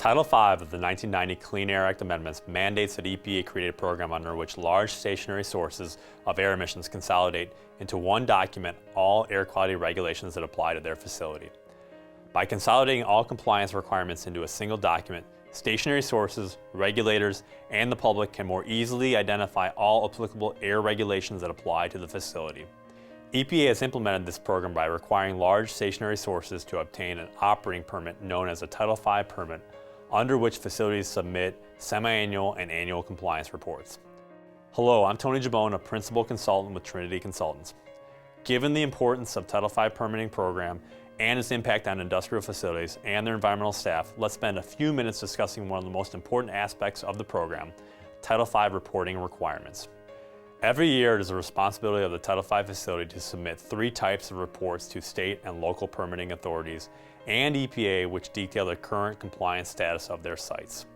Title V of the 1990 Clean Air Act amendments mandates that EPA create a program under which large stationary sources of air emissions consolidate into one document all air quality regulations that apply to their facility. By consolidating all compliance requirements into a single document, stationary sources, regulators, and the public can more easily identify all applicable air regulations that apply to the facility. EPA has implemented this program by requiring large stationary sources to obtain an operating permit known as a Title V permit, under which facilities submit semi-annual and annual compliance reports. Hello, I'm Tony Jabon, a principal consultant with Trinity Consultants. Given the importance of Title V permitting program and its impact on industrial facilities and their environmental staff, let's spend a few minutes discussing one of the most important aspects of the program, Title V reporting requirements. Every year, it is the responsibility of the Title V facility to submit 3 types of reports to state and local permitting authorities and EPA, which detail the current compliance status of their sites.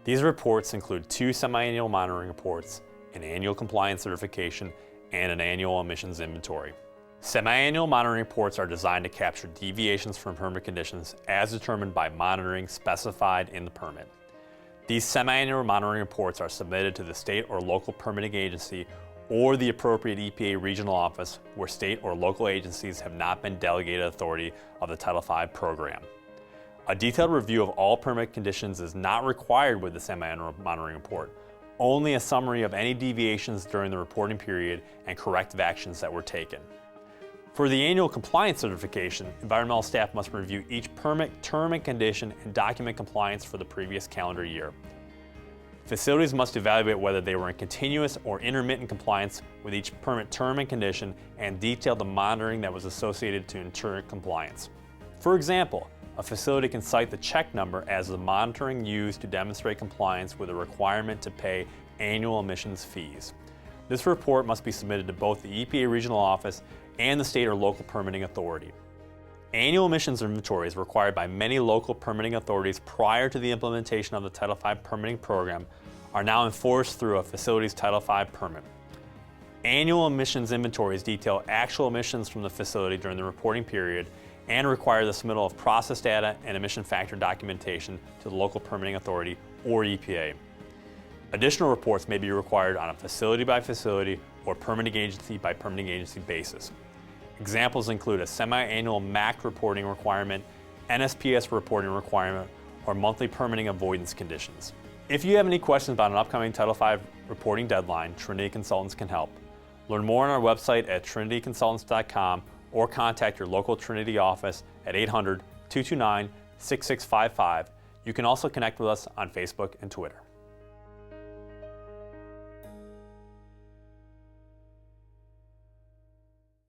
These reports include 2 semi-annual monitoring reports, an annual compliance certification, and an annual emissions inventory. Semi-annual monitoring reports are designed to capture deviations from permit conditions as determined by monitoring specified in the permit. These semi-annual monitoring reports are submitted to the state or local permitting agency or the appropriate EPA regional office where state or local agencies have not been delegated authority of the Title V program. A detailed review of all permit conditions is not required with the semi-annual monitoring report, only a summary of any deviations during the reporting period and corrective actions that were taken. For the annual compliance certification, environmental staff must review each permit term and condition and document compliance for the previous calendar year. Facilities must evaluate whether they were in continuous or intermittent compliance with each permit term and condition and detail the monitoring that was associated to ensure compliance. For example, a facility can cite the check number as the monitoring used to demonstrate compliance with a requirement to pay annual emissions fees. This report must be submitted to both the EPA regional office and the state or local permitting authority. Annual emissions inventories required by many local permitting authorities prior to the implementation of the Title V permitting program are now enforced through a facility's Title V permit. Annual emissions inventories detail actual emissions from the facility during the reporting period and require the submittal of process data and emission factor documentation to the local permitting authority or EPA. Additional reports may be required on a facility by facility or permitting agency by permitting agency basis. Examples include a semi-annual MAC reporting requirement, NSPS reporting requirement, or monthly permitting avoidance conditions. If you have any questions about an upcoming Title V reporting deadline, Trinity Consultants can help. Learn more on our website at trinityconsultants.com or contact your local Trinity office at 800-229-6655. You can also connect with us on Facebook and Twitter.